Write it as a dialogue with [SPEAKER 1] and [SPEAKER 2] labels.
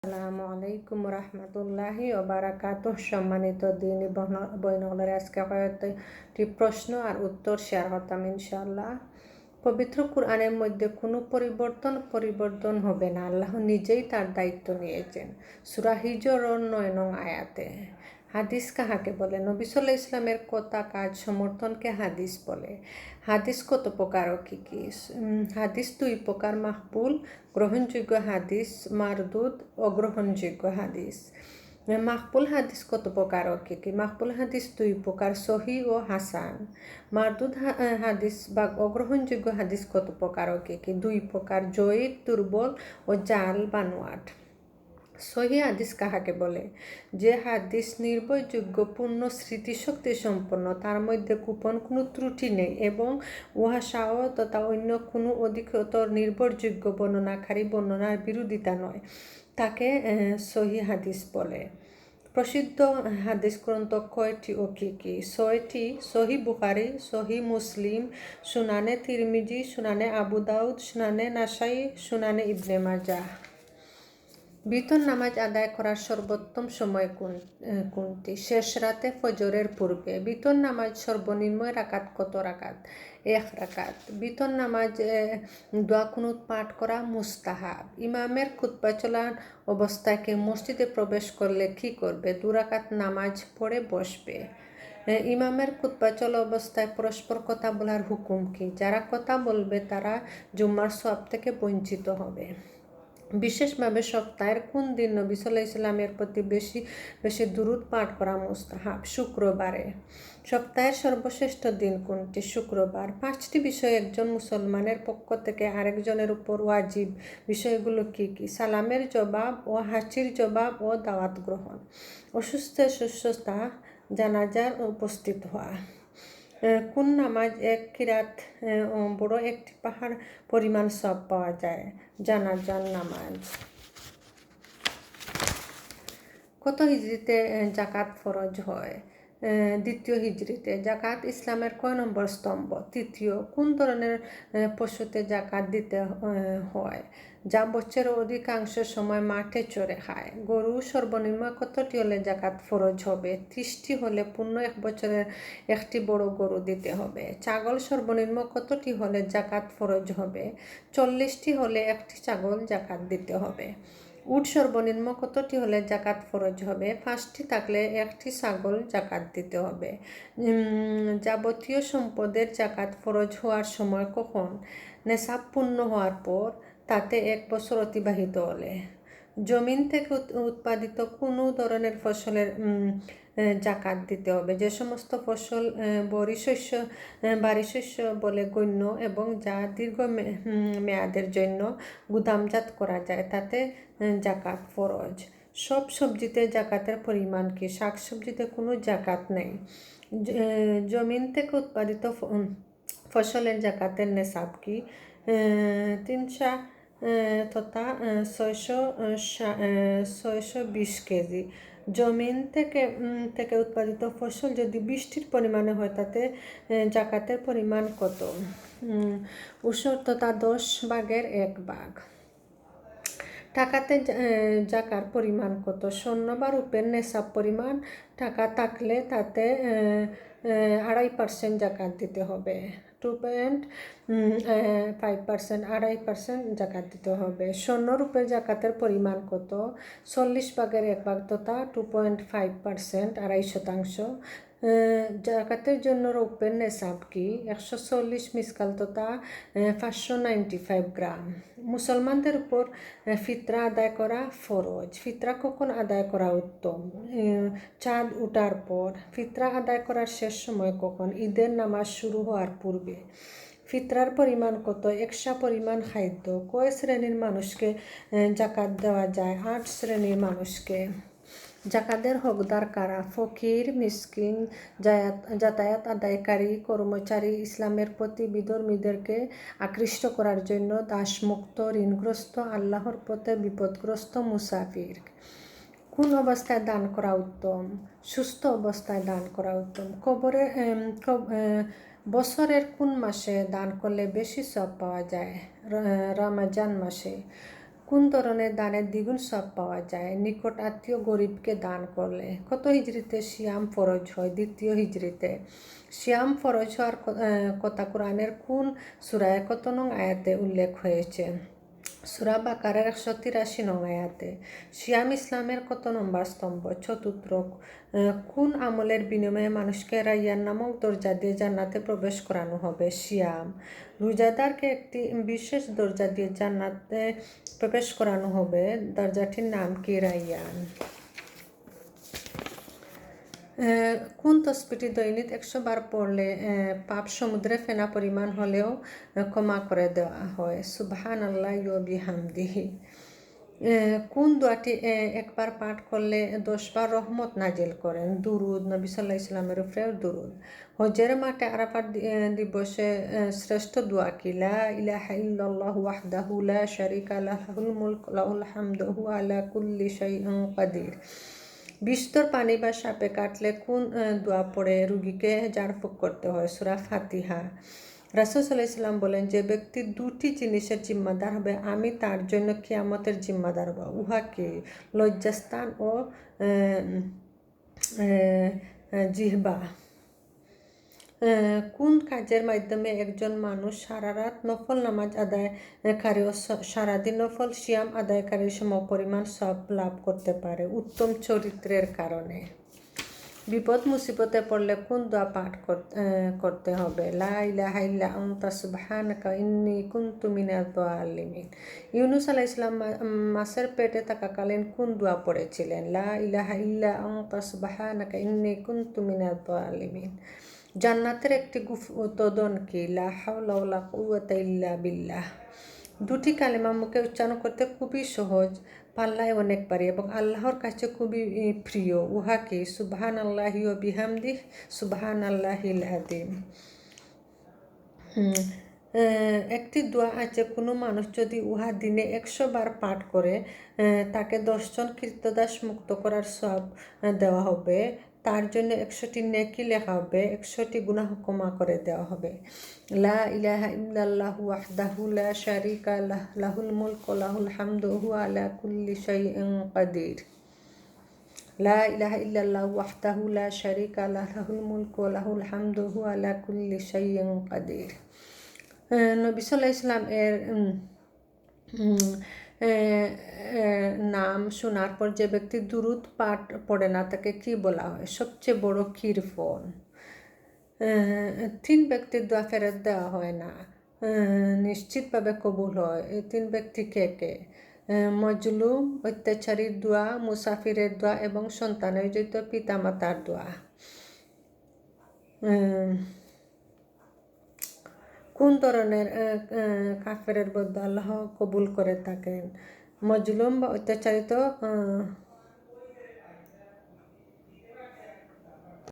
[SPEAKER 1] আসসালামু আলাইকুম রহমতুল্লাহি ও বারাকাতুহ। সম্মানিত দিনী বইনগুলোর আজকে কয়েকটি প্রশ্ন আর উত্তর শেয়ার করতাম ইনশাআল্লাহ। পবিত্র কুরআনের মধ্যে কোনো পরিবর্তন হবে না, আল্লাহ নিজেই তার দায়িত্ব নিয়েছেন। সূরা হিজর 9 নং আয়াতে। হাদিস কাহাকে বলে? নবী সাল্লাল্লাহু আলাইহি ইসলামের কথা কাজ সমর্থনকে হাদিস বলে। হাদিস কত প্রকার ও কী কী? হাদিস দুই প্রকার: মাহবুল গ্রহণযোগ্য হাদিস, মারদুদ অগ্রহণযোগ্য হাদিস। মাকবুল হাদিস কত প্রকার ও কী কী? মাকবুল হাদিস দুই প্রকার: সহি ও হাসান। মারদুদ হাদিস বা অগ্রহণযোগ্য হাদিস কত প্রকার ও কী কী? দুই প্রকার: জয়ীফ, দুর্বল ও জাল বানোয়াট। সহি হাদিস কাহাকে বলে? যে হাদিস নির্ভরযোগ্য, পূর্ণ স্মৃতিশক্তি সম্পন্ন, তার মধ্যে গোপন কোনো ত্রুটি নেই এবং উহা শাহ তথা অন্য কোনো অধিকতর নির্ভরযোগ্য বর্ণনাকারী বর্ণনার বিরোধিতা নয়, তাকে সহি হাদিস বলে। প্রসিদ্ধ হাদিস গ্রন্থ কয়টি ও কী কী? 6টি: সহি বুখারী, সহি মুসলিম, সুনানে তিরমিজি, সুনানে আবু দাউদ, সুনানে নাসাই, সুনানে ইবনে মাজাহ। বিতর নামাজ আদায় করার সর্বোত্তম সময় কোনটি? শেষ রাতে ফজরের পূর্বে। বিতর নামাজ সর্বনিম্ন রাকাত কত রাকাত? 1 রাকাত। বিতর নামাজ দোয়া কুনুত পাঠ করা মুস্তাহাব। ইমামের খুতবা চলার অবস্থায় কেউ মসজিদে প্রবেশ করলে কি করবে? 2 রাকাত নামাজ পড়ে বসবে। ইমামের খুতবা চলা অবস্থায় পরস্পর কথা বলার হুকুম কি? যারা কথা বলবে তারা জুম্মার সওয়াব থেকে বঞ্চিত হবে। বিশেষভাবে সপ্তাহের কোন দিন নবী সাল্লাল্লাহু আলাইহি ওয়াসাল্লামের প্রতি বেশি বেশি দুরূদ পাঠ করা মুস্তাহাব? শুক্রবারে। সপ্তাহের সর্বশ্রেষ্ঠ দিন কোনটি? শুক্রবার। 5টি বিষয় একজন মুসলমানের পক্ষ থেকে আরেকজনের উপর ওয়াজিব। বিষয়গুলো কি কি? সালামের জবাব ও হাঁচির জবাব ও দাওয়াত গ্রহণ। অসুস্থের সুস্থতা, জানাজার উপস্থিত হওয়া। কোন নামাজ এক কিরাত বড় একটি পাহাড় পরিমাণ সওয়াব পাওয়া যায়? জানাজার নামাজ। কত হিজরিতে জাকাত ফরজ হয়? 2য় হিজরিতে। জাকাত ইসলামের কয় নম্বর স্তম্ভ? 3য়। কোন ধরনের পশুতে জাকাত দিতে হয়? যা বছরের অধিকাংশ সময় মাঠে চরে খায়। গরু সর্বনিম্ন কতটি হলে জাকাত ফরজ হবে? 30টি হলে পূর্ণ 1 বছরের একটি বড় গরু দিতে হবে। ছাগল সর্বনিম্ন কতটি হলে জাকাত ফরজ হবে? 40টি হলে একটি ছাগল জাকাত দিতে হবে। উট সর্বনিম্ন কতটি হলে জাকাত ফরজ হবে? 5টি থাকলে একটি ছাগল জাকাত দিতে হবে। যাবতীয় সম্পদের জাকাত ফরজ হওয়ার সময় কখন? নেশাব পূর্ণ হওয়ার পর, তাতে 1 বছর অতিবাহিত হলে। জমিন থেকে উৎপাদিত কোনো ধরনের ফসলের জাকাত দিতে হবে। যে সমস্ত ফসল বাড়ি শস্য বলে গণ্য এবং যা দীর্ঘ মেয়াদের জন্য গুদামজাত করা যায়, তাতে জাকাত ফরজ। সব সবজিতে জাকাতের পরিমাণ কি? শাকসবজিতে কোনো জাকাত নেই। জমিন থেকে উৎপাদিত ফসলের জাকাতের নেশাব কি? 300 তথা 620 কেজি। জমিন থেকে উৎপাদিত ফসল যদি বৃষ্টির পরিমাণে হয়, তাতে জাকাতের পরিমাণ কত? 10 তথা 10 ভাগের 1 ভাগ। টাকাতে জাকার পরিমাণ কত? স্বর্ণ বা রূপের নেশাব পরিমাণ টাকা থাকলে তাতে 2.5% জাকাত দিতে হবে। 2.5%, 2.5% জাকাত দিতে হবে। স্বর্ণ রূপের জাকাতের পরিমাণ কত? 40 ভাগের 1 ভাগ তথা 2.5%, 2.5%। জাকাতের জন্য রৌপ্যের নেশাব কি? 140 মিসকাল তথা 595 গ্রাম। মুসলমানদের উপর ফিতরা আদায় করা ফরজ। ফিতরা কখন আদায় করা উত্তম? চাঁদ ওঠার পর। ফিতরা আদায় করার শেষ সময় কখন? ঈদের নামাজ শুরু হওয়ার পূর্বে। ফিতরার পরিমাণ কত? 1 পরিমাণ খাদ্য। কয় শ্রেণীর মানুষকে জাকাত দেওয়া যায়? 8 শ্রেণীর মানুষকে। জাকাতের হকদার কারা? ফকির, মিসকিন, যাতায়াত আদায়কারী, কর্মচারী। ইসলামের প্রতি বিধর্মীদেরকে আকৃষ্ট করার জন্য দাসমুক্ত, ঋণগ্রস্ত, আল্লাহর পথে বিপদগ্রস্ত, মুসাফির। কোন অবস্থায় দান করা উত্তম? সুস্থ অবস্থায় দান করা উত্তম। বছরের কোন মাসে দান করলে বেশি সওয়াব পাওয়া যায়? রমজান মাসে। কোন ধরনের দানের দ্বিগুণ সব পাওয়া যায়? নিকট আত্মীয় গরিবকে দান করলে। কত হিজরিতে সিয়াম ফরজ হয়? দ্বিতীয় হিজরিতে। সিয়াম ফরজ হওয়ার কথা কোরআনের কোন সূরায় কত নং আয়াতে উল্লেখ হয়েছে? সূরা বাকারার 183 নং আয়াতে। সিয়াম ইসলামের কত নম্বর স্তম্ভ? চতুর্থ। কোন আমলের বিনিময়ে মানুষকে রাইয়ান নামক দরজা দিয়ে জান্নাতে প্রবেশ করানো হবে? সিয়াম। রোজাদারকে একটি বিশেষ দরজা দিয়ে জান্নাতে প্রবেশ করানো হবে, দরজাটির নাম কি? রাইয়ান। কোন তসবিটি দৈনিক 100 বার পড়লে পাপ সমুদ্রে ফেনা পরিমাণ হলেও ক্ষমা করে দেওয়া হয়? সুবহানাল্লাহি ওয়া বিহামদিহি। কোন দোয়াটি একবার পাঠ করলে 10 বার রহমত নাজিল করেন? দুরুদ। নবী সাল্লাল্লাহু আলাইহি ওয়াসাল্লামের উপরে দুরুদ। হজের মাঠে আরাফাত দিবসে শ্রেষ্ঠ দোয়া কি? লা ইলাহা ইল্লাল্লাহু ওয়াহদাহু লা শারীকা লাহু লাহুল মুলকু ওয়া লাহুল হামদু ওয়া হুয়া আলা কুল্লি শাইইন কাদির। বিষধর পানি বা সাপে কাটলে কোন দোয়া পড়ে রোগীকে ঝাড়ফুঁক করতে হয়? সূরা ফাতিহা। রাসূল সাল্লাল্লাহু আলাইহি ওয়াসাল্লাম বলেন, যে ব্যক্তি দুটি জিনিসের জিম্মাদার হবে আমি তার জন্য কিয়ামতের জিম্মাদার হব। উহা কি? লজ্জাস্থান ও জিহ্বা। কোন কাজের মাধ্যমে একজন মানুষ সারা রাত নফল নামাজ আদায়কারী ও সারাদিন নফল সিয়াম আদায়কারীর সমপরিমাণ সব লাভ করতে পারে? উত্তম চরিত্রের কারণে। বিপদ মুসিবতে পড়লে কোন দোয়া পাঠ করতে হবে? লা ইলাহা ইল্লা আনতা সুবহানাকা ইন্নী কুনতু মিনাজ জালিমিন। ইউনূস আলাইহিস সালাম মাছের পেটে থাকাকালীন কোন দোয়া পড়েছিলেন? লা ইলাহা ইল্লা আনতা সুবহানাকা ইন্নী কুনতু মিনাজ জালিমিন। জান্নাতের একটি গুপ্তধন কি? লা হাওলা ওয়ালা কুওয়াতা ইল্লা বিল্লাহ। দুটি কালেমা মুখে উচ্চারণ করতে খুবই সহজ, পাল্লায় অনেক পারি এবং আল্লাহর কাছে খুবই প্রিয়। উহা কি? সুবহানাল্লাহি ওয়া বিহামদিহি সুবহানাল্লাহিল আযীম। একটি দোয়া আছে, কোনো মানুষ যদি উহা দিনে 100 বার পাঠ করে তাকে 10 জন কৃতদাস মুক্ত করার সওয়াব দেওয়া হবে, তার জন্য 100টি নেকি লেখা হবে, 100টি গুনাহ ক্ষমা করে দেওয়া হবে। লা ইলাহা ইল্লাল্লাহু ওয়াহদাহু লা শারীকা লাহু লাহুল মুলকু ওয়া লাহুল হামদু ওয়া হুয়া আলা কুল্লি শাইইন কাদির। লা ইলাহা ইল্লাল্লাহু ওয়াহদাহু লা শারীকা লাহু লাহুল মুলকু ওয়া লাহুল হামদু ওয়া হুয়া আলা কুল্লি শাইইন কাদির। নবী সাল্লাল্লাহু আলাইহি ওয়াসাল্লাম এর নাম শোনার পর যে ব্যক্তি দুরুদ পাঠ পড়ে না তাকে কি বলা হয়? সবচেয়ে বড় কিরফন। 3 ব্যক্তির দোয়া ফেরত দেওয়া হয় না, নিশ্চিতভাবে কবুল হয়। এই 3 ব্যক্তি কে কে? মজলুম, অত্যাচারীর দোয়া, মুসাফিরের দোয়া এবং সন্তানের জন্য পিতামাতার দোয়া। কোন ধরনের কাফেরের বদুয়া আল্লাহ কবুল করে থাকেন? মজলুম বা অত্যাচারিত